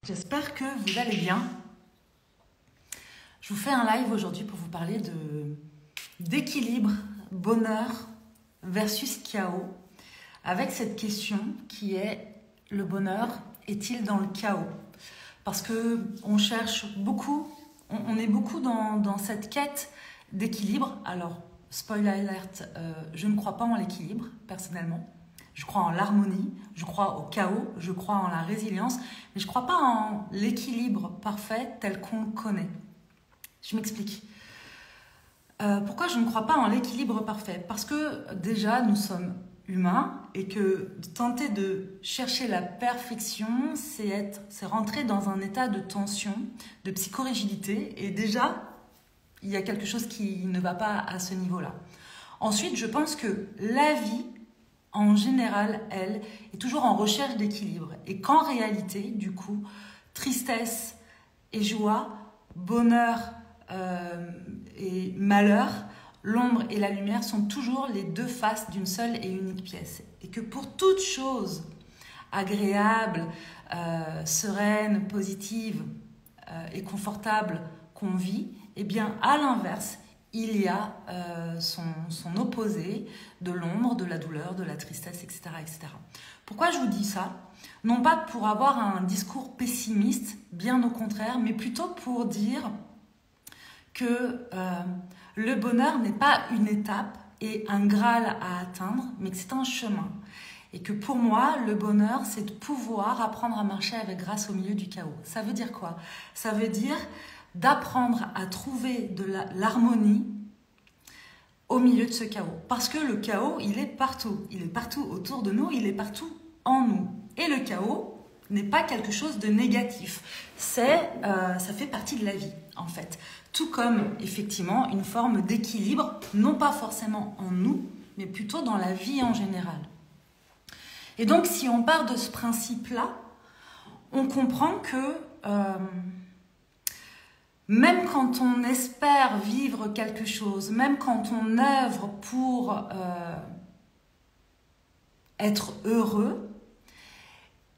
J'espère que vous allez bien. Je vous fais un live aujourd'hui pour vous parler d'équilibre, bonheur versus chaos, avec cette question qui est: le bonheur est-il dans le chaos? Parce que on cherche beaucoup, on est beaucoup dans cette quête d'équilibre. Alors, spoiler alert, je ne crois pas en l'équilibre personnellement. Je crois en l'harmonie, je crois au chaos, je crois en la résilience, mais je ne crois pas en l'équilibre parfait tel qu'on le connaît. Je m'explique. Pourquoi je ne crois pas en l'équilibre parfait? Parce que déjà, nous sommes humains et que tenter de chercher la perfection, c'est rentrer dans un état de tension, de psychorigidité, et déjà, il y a quelque chose qui ne va pas à ce niveau-là. Ensuite, je pense que la vie, en général, elle est toujours en recherche d'équilibre. Et qu'en réalité, du coup, tristesse et joie, bonheur et malheur, l'ombre et la lumière sont toujours les deux faces d'une seule et unique pièce. Et que pour toute chose agréable, sereine, positive et confortable qu'on vit, eh bien, à l'inverse, il y a son opposé de l'ombre, de la douleur, de la tristesse, etc., etc. Pourquoi je vous dis ça? Non pas pour avoir un discours pessimiste, bien au contraire, mais plutôt pour dire que le bonheur n'est pas une étape et un Graal à atteindre, mais que c'est un chemin. Et que pour moi, le bonheur, c'est de pouvoir apprendre à marcher avec grâce au milieu du chaos. Ça veut dire quoi? Ça veut dire d'apprendre à trouver de l'harmonie au milieu de ce chaos. Parce que le chaos, il est partout. Il est partout autour de nous, il est partout en nous. Et le chaos n'est pas quelque chose de négatif. Ça fait partie de la vie, en fait. Tout comme, effectivement, une forme d'équilibre, non pas forcément en nous, mais plutôt dans la vie en général. Et donc, si on part de ce principe-là, on comprend que même quand on espère vivre quelque chose, même quand on œuvre pour être heureux,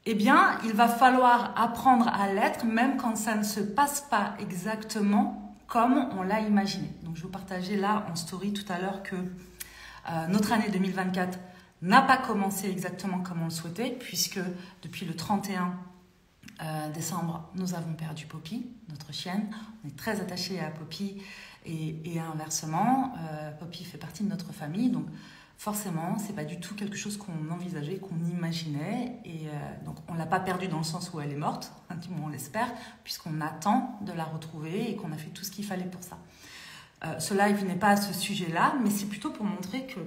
eh bien, il va falloir apprendre à l'être, même quand ça ne se passe pas exactement comme on l'a imaginé. Donc, je vous partageais là en story tout à l'heure que notre année 2024 n'a pas commencé exactement comme on le souhaitait, puisque depuis le 31 décembre, nous avons perdu Poppy, notre chienne. On est très attachés à Poppy et inversement. Poppy fait partie de notre famille, donc forcément, c'est pas du tout quelque chose qu'on envisageait, qu'on imaginait. Et donc, on l'a pas perdue dans le sens où elle est morte, du moins on l'espère, puisqu'on attend de la retrouver et qu'on a fait tout ce qu'il fallait pour ça. Ce live n'est pas à ce sujet-là, mais c'est plutôt pour montrer que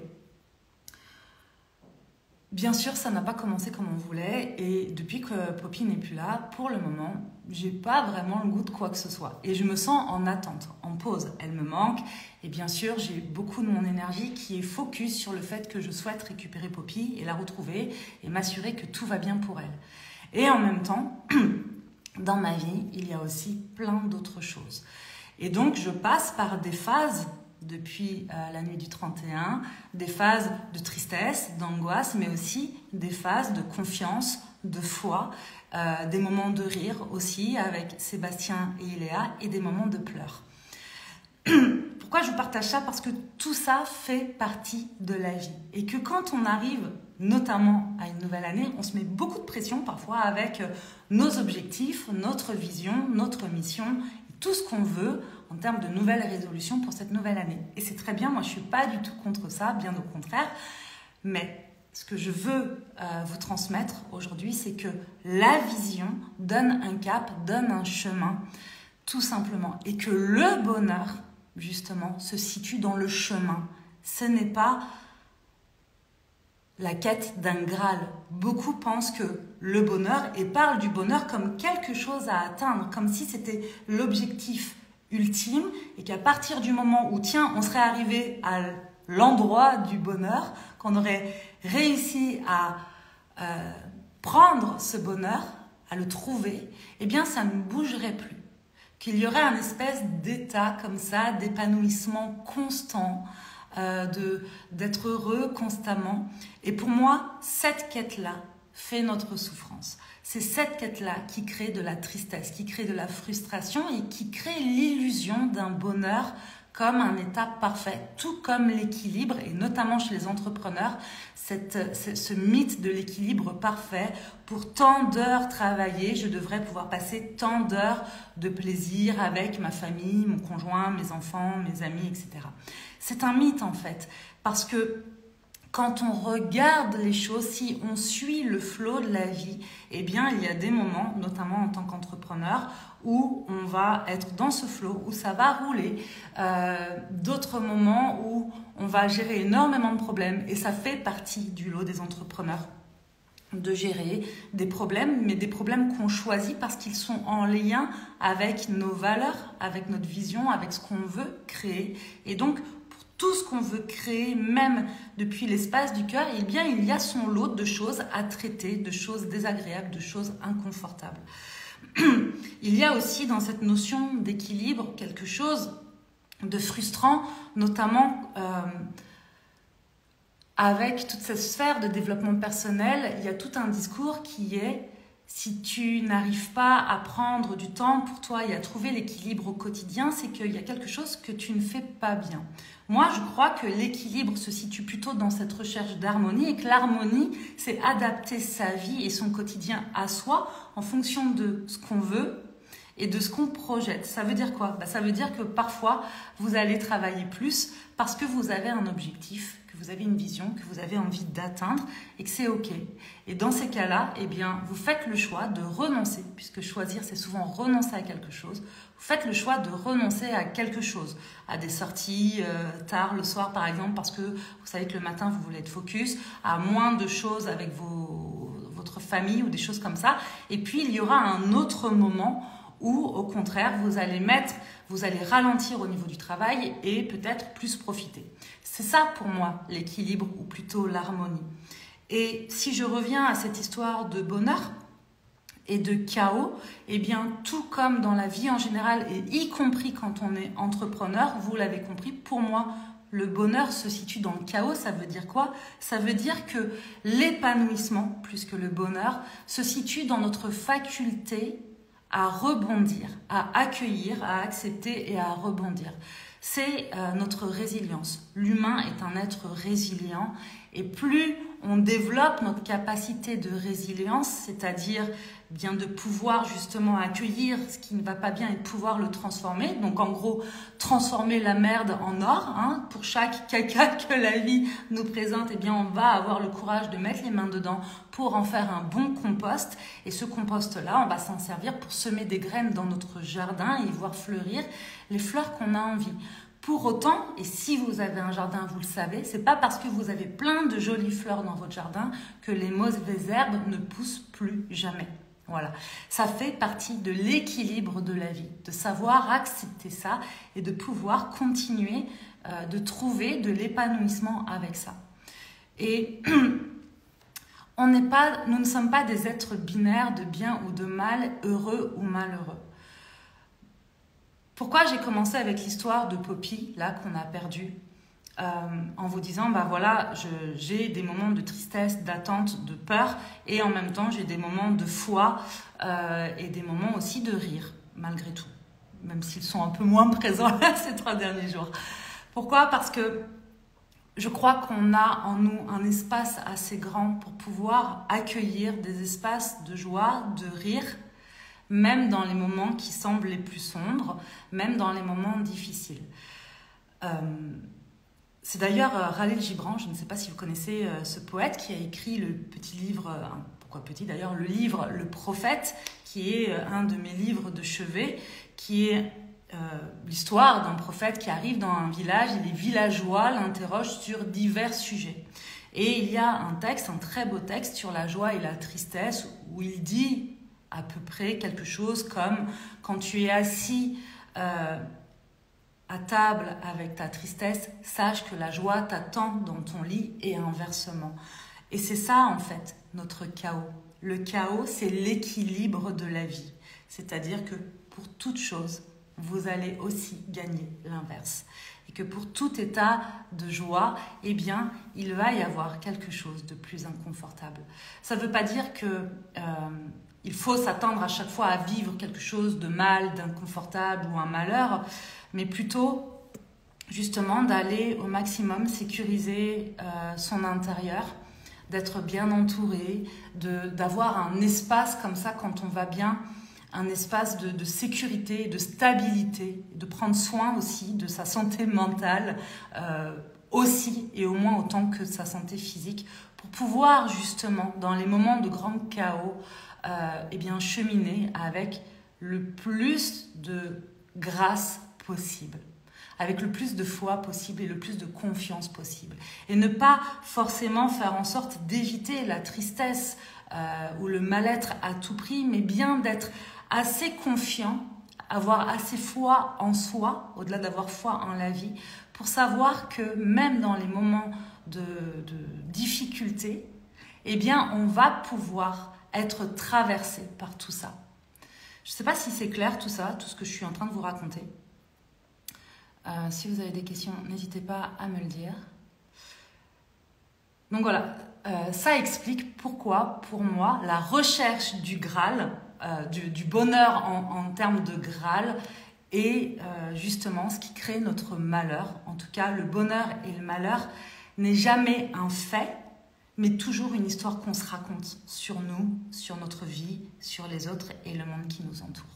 bien sûr, ça n'a pas commencé comme on voulait, et depuis que Poppy n'est plus là, pour le moment, j'ai pas vraiment le goût de quoi que ce soit. Et je me sens en attente, en pause. Elle me manque, et bien sûr, j'ai beaucoup de mon énergie qui est focus sur le fait que je souhaite récupérer Poppy et la retrouver, et m'assurer que tout va bien pour elle. Et en même temps, dans ma vie, il y a aussi plein d'autres choses. Et donc, je passe par des phases depuis la nuit du 31, des phases de tristesse, d'angoisse, mais aussi des phases de confiance, de foi, des moments de rire aussi avec Sébastien et Iléa, et des moments de pleurs. Pourquoi je vous partage ça? Parce que tout ça fait partie de la vie. Et que quand on arrive notamment à une nouvelle année, on se met beaucoup de pression parfois avec nos objectifs, notre vision, notre mission, tout ce qu'on veut en termes de nouvelles résolutions pour cette nouvelle année. Et c'est très bien, moi je ne suis pas du tout contre ça, bien au contraire. Mais ce que je veux vous transmettre aujourd'hui, c'est que la vision donne un cap, donne un chemin, tout simplement. Et que le bonheur, justement, se situe dans le chemin. Ce n'est pas la quête d'un Graal. Beaucoup pensent que le bonheur, et parlent du bonheur comme quelque chose à atteindre, comme si c'était l'objectif ultime, et qu'à partir du moment où, tiens, on serait arrivé à l'endroit du bonheur, qu'on aurait réussi à prendre ce bonheur, à le trouver, eh bien, ça ne bougerait plus. Qu'il y aurait un espèce d'état comme ça, d'épanouissement constant, d'être heureux constamment. Et pour moi, cette quête-là fait notre souffrance. C'est cette quête-là qui crée de la tristesse, qui crée de la frustration et qui crée l'illusion d'un bonheur comme un état parfait, tout comme l'équilibre, et notamment chez les entrepreneurs, ce mythe de l'équilibre parfait. Pour tant d'heures travaillées, je devrais pouvoir passer tant d'heures de plaisir avec ma famille, mon conjoint, mes enfants, mes amis, etc. C'est un mythe en fait, parce que quand on regarde les choses, si on suit le flot de la vie, eh bien, il y a des moments, notamment en tant qu'entrepreneur, où on va être dans ce flot, où ça va rouler. D'autres moments où on va gérer énormément de problèmes. Et ça fait partie du lot des entrepreneurs de gérer des problèmes, mais des problèmes qu'on choisit parce qu'ils sont en lien avec nos valeurs, avec notre vision, avec ce qu'on veut créer. Et donc, tout ce qu'on veut créer, même depuis l'espace du cœur, eh bien, il y a son lot de choses à traiter, de choses désagréables, de choses inconfortables. Il y a aussi dans cette notion d'équilibre quelque chose de frustrant, notamment avec toute cette sphère de développement personnel. Il y a tout un discours qui est: si tu n'arrives pas à prendre du temps pour toi et à trouver l'équilibre au quotidien, c'est qu'il y a quelque chose que tu ne fais pas bien. Moi, je crois que l'équilibre se situe plutôt dans cette recherche d'harmonie et que l'harmonie, c'est adapter sa vie et son quotidien à soi en fonction de ce qu'on veut et de ce qu'on projette. Ça veut dire quoi? Ça veut dire que parfois, vous allez travailler plus parce que vous avez un objectif, que vous avez une vision, que vous avez envie d'atteindre et que c'est OK. Et dans ces cas-là, eh bien, vous faites le choix de renoncer, puisque choisir, c'est souvent renoncer à quelque chose. Vous faites le choix de renoncer à quelque chose, à des sorties tard le soir par exemple, parce que vous savez que le matin vous voulez être focus, à moins de choses avec votre famille ou des choses comme ça. Et puis il y aura un autre moment où au contraire vous allez ralentir au niveau du travail et peut-être plus profiter. C'est ça pour moi l'équilibre ou plutôt l'harmonie. Et si je reviens à cette histoire de bonheur et de chaos, eh bien, tout comme dans la vie en général, et y compris quand on est entrepreneur, vous l'avez compris, pour moi, le bonheur se situe dans le chaos. Ça veut dire quoi? Ça veut dire que l'épanouissement, plus que le bonheur, se situe dans notre faculté à rebondir, à accueillir, à accepter et à rebondir. C'est notre résilience. L'humain est un être résilient et plus on développe notre capacité de résilience, c'est-à-dire bien de pouvoir justement accueillir ce qui ne va pas bien et de pouvoir le transformer. Donc en gros, transformer la merde en or. Pour chaque caca que la vie nous présente, eh bien on va avoir le courage de mettre les mains dedans pour en faire un bon compost. Et ce compost-là, on va s'en servir pour semer des graines dans notre jardin et voir fleurir les fleurs qu'on a envie. Pour autant, et si vous avez un jardin, vous le savez, c'est pas parce que vous avez plein de jolies fleurs dans votre jardin que les mauvaises herbes ne poussent plus jamais. Voilà, ça fait partie de l'équilibre de la vie, de savoir accepter ça et de pouvoir continuer de trouver de l'épanouissement avec ça. Et nous ne sommes pas des êtres binaires de bien ou de mal, heureux ou malheureux. Pourquoi j'ai commencé avec l'histoire de Poppy, là, qu'on a perdue, en vous disant, voilà, j'ai des moments de tristesse, d'attente, de peur, et en même temps, j'ai des moments de foi et des moments aussi de rire, malgré tout, même s'ils sont un peu moins présents là, ces 3 derniers jours. Pourquoi? Parce que je crois qu'on a en nous un espace assez grand pour pouvoir accueillir des espaces de joie, de rire, même dans les moments qui semblent les plus sombres, même dans les moments difficiles. C'est d'ailleurs Khalil Gibran, je ne sais pas si vous connaissez ce poète, qui a écrit le petit livre, pourquoi petit d'ailleurs, le livre Le Prophète, qui est un de mes livres de chevet, qui est l'histoire d'un prophète qui arrive dans un village et les villageois l'interrogent sur divers sujets. Et il y a un texte, un très beau texte sur la joie et la tristesse, où il dit à peu près quelque chose comme « Quand tu es assis à table avec ta tristesse, sache que la joie t'attend dans ton lit et inversement. » Et c'est ça en fait notre chaos. Le chaos, c'est l'équilibre de la vie. C'est-à-dire que pour toute chose, vous allez aussi gagner l'inverse. Et que pour tout état de joie, eh bien, il va y avoir quelque chose de plus inconfortable. Ça ne veut pas dire que il faut s'attendre à chaque fois à vivre quelque chose de mal, d'inconfortable ou un malheur, mais plutôt justement d'aller au maximum sécuriser son intérieur, d'être bien entouré, d'avoir un espace comme ça quand on va bien, un espace de sécurité, de stabilité, de prendre soin aussi de sa santé mentale, aussi et au moins autant que sa santé physique, pour pouvoir justement, dans les moments de grand chaos, eh bien, cheminer avec le plus de grâce possible, avec le plus de foi possible et le plus de confiance possible. Et ne pas forcément faire en sorte d'éviter la tristesse ou le mal-être à tout prix, mais bien d'être assez confiant, avoir assez foi en soi, au-delà d'avoir foi en la vie, pour savoir que même dans les moments de difficulté, eh bien, on va pouvoir être traversé par tout ça. Je ne sais pas si c'est clair tout ça, tout ce que je suis en train de vous raconter. Si vous avez des questions, n'hésitez pas à me le dire. Donc voilà, ça explique pourquoi, pour moi, la recherche du Graal, du bonheur en termes de Graal, est justement ce qui crée notre malheur. En tout cas, le bonheur et le malheur n'est jamais un fait, mais toujours une histoire qu'on se raconte sur nous, sur notre vie, sur les autres et le monde qui nous entoure.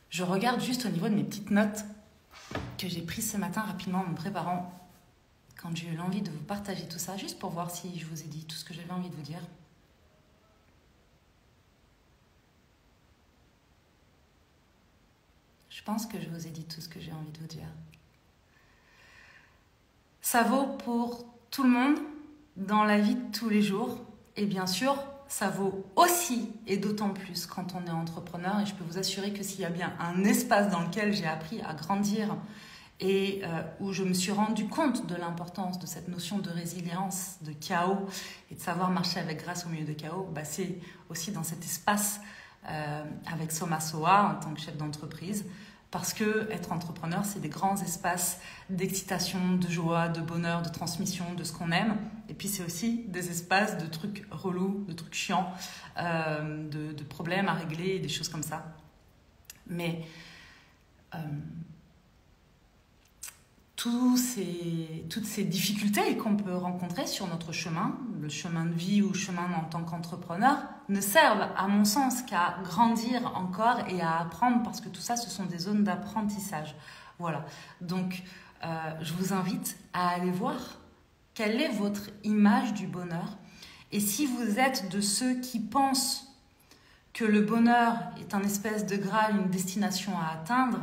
Je regarde juste au niveau de mes petites notes que j'ai prises ce matin rapidement en me préparant quand j'ai eu l'envie de vous partager tout ça, juste pour voir si je vous ai dit tout ce que j'avais envie de vous dire. Je pense que je vous ai dit tout ce que j'ai envie de vous dire. Ça vaut pour tout le monde dans la vie de tous les jours. Et bien sûr, ça vaut aussi et d'autant plus quand on est entrepreneur. Et je peux vous assurer que s'il y a bien un espace dans lequel j'ai appris à grandir et où je me suis rendu compte de l'importance de cette notion de résilience, de chaos et de savoir marcher avec grâce au milieu de chaos, bah c'est aussi dans cet espace avec Soma Soa en tant que chef d'entreprise. Parce que être entrepreneur, c'est des grands espaces d'excitation, de joie, de bonheur, de transmission, de ce qu'on aime. Et puis c'est aussi des espaces de trucs relous, de trucs chiants, de problèmes à régler, des choses comme ça. Mais toutes ces difficultés qu'on peut rencontrer sur notre chemin, le chemin de vie ou le chemin en tant qu'entrepreneur, ne servent à mon sens qu'à grandir encore et à apprendre, parce que tout ça, ce sont des zones d'apprentissage. Voilà. Donc, je vous invite à aller voir quelle est votre image du bonheur. Et si vous êtes de ceux qui pensent que le bonheur est un espèce de Graal, une destination à atteindre,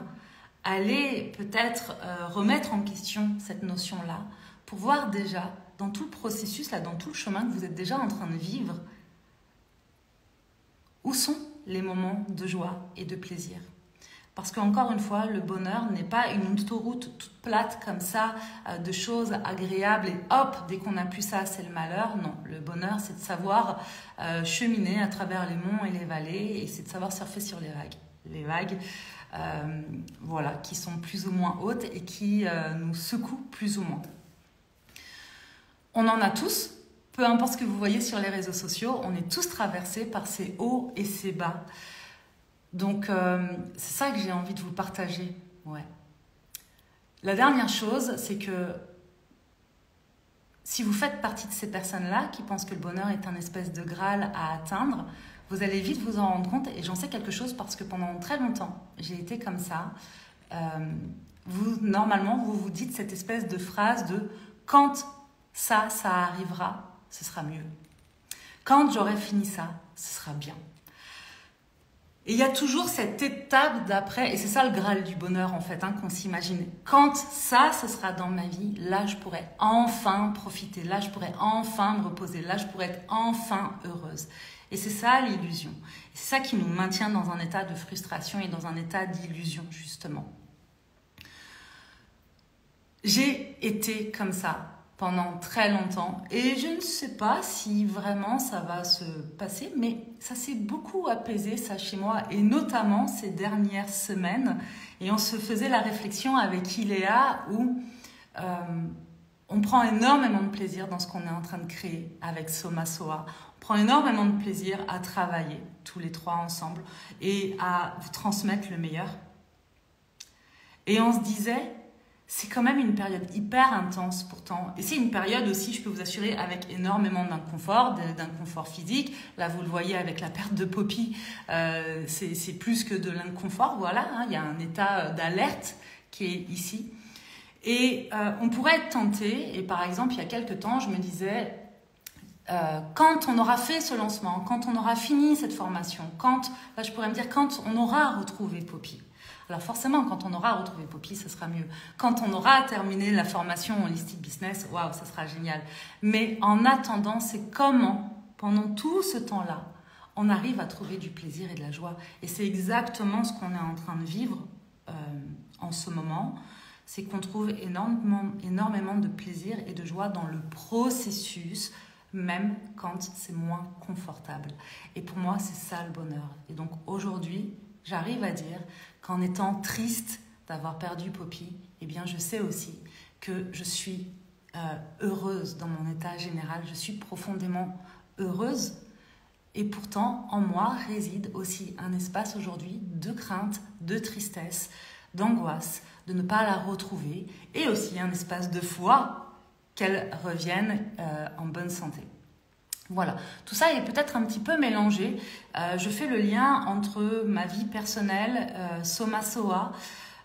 allez peut-être remettre en question cette notion-là pour voir déjà dans tout le processus, là, dans tout le chemin que vous êtes déjà en train de vivre, où sont les moments de joie et de plaisir. Parce qu'encore une fois, le bonheur n'est pas une autoroute toute plate comme ça, de choses agréables et hop, dès qu'on n'a plus ça, c'est le malheur. Non, le bonheur, c'est de savoir cheminer à travers les monts et les vallées, et c'est de savoir surfer sur les vagues. Les vagues, voilà, qui sont plus ou moins hautes et qui nous secouent plus ou moins. On en a tous, peu importe ce que vous voyez sur les réseaux sociaux, on est tous traversés par ces hauts et ces bas. Donc, c'est ça que j'ai envie de vous partager. Ouais. La dernière chose, c'est que si vous faites partie de ces personnes-là qui pensent que le bonheur est un espèce de Graal à atteindre, vous allez vite vous en rendre compte, et j'en sais quelque chose parce que pendant très longtemps, j'ai été comme ça. Normalement, vous vous dites cette espèce de phrase de « quand ça arrivera, ce sera mieux. Quand j'aurai fini ça, ce sera bien. » Et il y a toujours cette étape d'après, et c'est ça le Graal du bonheur en fait, qu'on s'imagine. Quand ça, ce sera dans ma vie, là je pourrai enfin profiter, là je pourrai enfin me reposer, là je pourrai être enfin heureuse. Et c'est ça l'illusion. C'est ça qui nous maintient dans un état de frustration et dans un état d'illusion justement. J'ai été comme ça pendant très longtemps et je ne sais pas si vraiment ça va se passer, mais ça s'est beaucoup apaisé ça chez moi, et notamment ces dernières semaines. Et on se faisait la réflexion avec Iléa où on prend énormément de plaisir dans ce qu'on est en train de créer avec Soma Soa. On prend énormément de plaisir à travailler tous les trois ensemble et à vous transmettre le meilleur. Et on se disait, c'est quand même une période hyper intense pourtant. Et c'est une période aussi, je peux vous assurer, avec énormément d'inconfort physique. Là, vous le voyez avec la perte de Poppy, c'est plus que de l'inconfort. Voilà, hein, il y a un état d'alerte qui est ici. Et on pourrait être tenté, et par exemple, il y a quelques temps, je me disais, quand on aura fait ce lancement, quand on aura fini cette formation, là je pourrais me dire, quand on aura retrouvé Poppy. Alors forcément, quand on aura retrouvé Poppy, ce sera mieux. Quand on aura terminé la formation Holistic Business, waouh, ça sera génial. Mais en attendant, c'est comment, pendant tout ce temps-là, on arrive à trouver du plaisir et de la joie. Et c'est exactement ce qu'on est en train de vivre en ce moment. C'est qu'on trouve énormément de plaisir et de joie dans le processus, même quand c'est moins confortable. Et pour moi, c'est ça le bonheur. Et donc aujourd'hui, j'arrive à dire qu'en étant triste d'avoir perdu Poppy, eh bien, je sais aussi que je suis heureuse dans mon état général. Je suis profondément heureuse. Et pourtant, en moi réside aussi un espace aujourd'hui de crainte, de tristesse, d'angoisse, de ne pas la retrouver, et aussi un espace de foi qu'elle revienne en bonne santé. Voilà, tout ça est peut-être un petit peu mélangé. Je fais le lien entre ma vie personnelle, Soma Soa,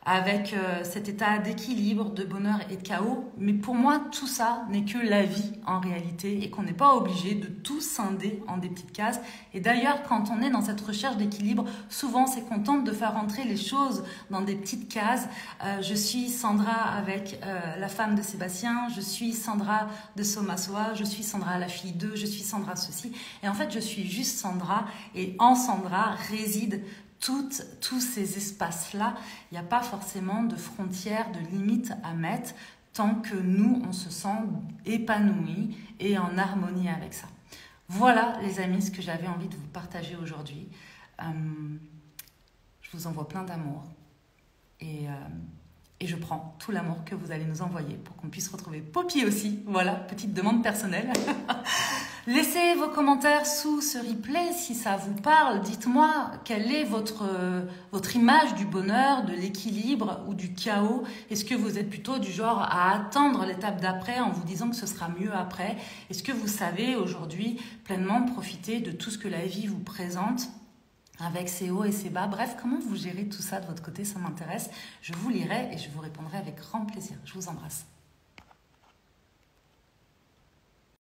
avec cet état d'équilibre, de bonheur et de chaos. Mais pour moi, tout ça n'est que la vie en réalité et qu'on n'est pas obligé de tout scinder en des petites cases. Et d'ailleurs, quand on est dans cette recherche d'équilibre, souvent c'est qu'on tente de faire rentrer les choses dans des petites cases. Je suis Sandra avec la femme de Sébastien, je suis Sandra de Soma Soa, je suis Sandra la fille d'eux, je suis Sandra ceci. Et en fait, je suis juste Sandra et en Sandra réside tous ces espaces-là. Il n'y a pas forcément de frontières, de limites à mettre tant que nous, on se sent épanouis et en harmonie avec ça. Voilà, les amis, ce que j'avais envie de vous partager aujourd'hui. Je vous envoie plein d'amour et je prends tout l'amour que vous allez nous envoyer pour qu'on puisse retrouver Poppy aussi. Voilà, petite demande personnelle. Laissez vos commentaires sous ce replay si ça vous parle. Dites-moi quelle est votre image du bonheur, de l'équilibre ou du chaos. Est-ce que vous êtes plutôt du genre à attendre l'étape d'après en vous disant que ce sera mieux après? Est-ce que vous savez aujourd'hui pleinement profiter de tout ce que la vie vous présente avec ses hauts et ses bas? Bref, comment vous gérez tout ça de votre côté? Ça m'intéresse. Je vous lirai et je vous répondrai avec grand plaisir. Je vous embrasse.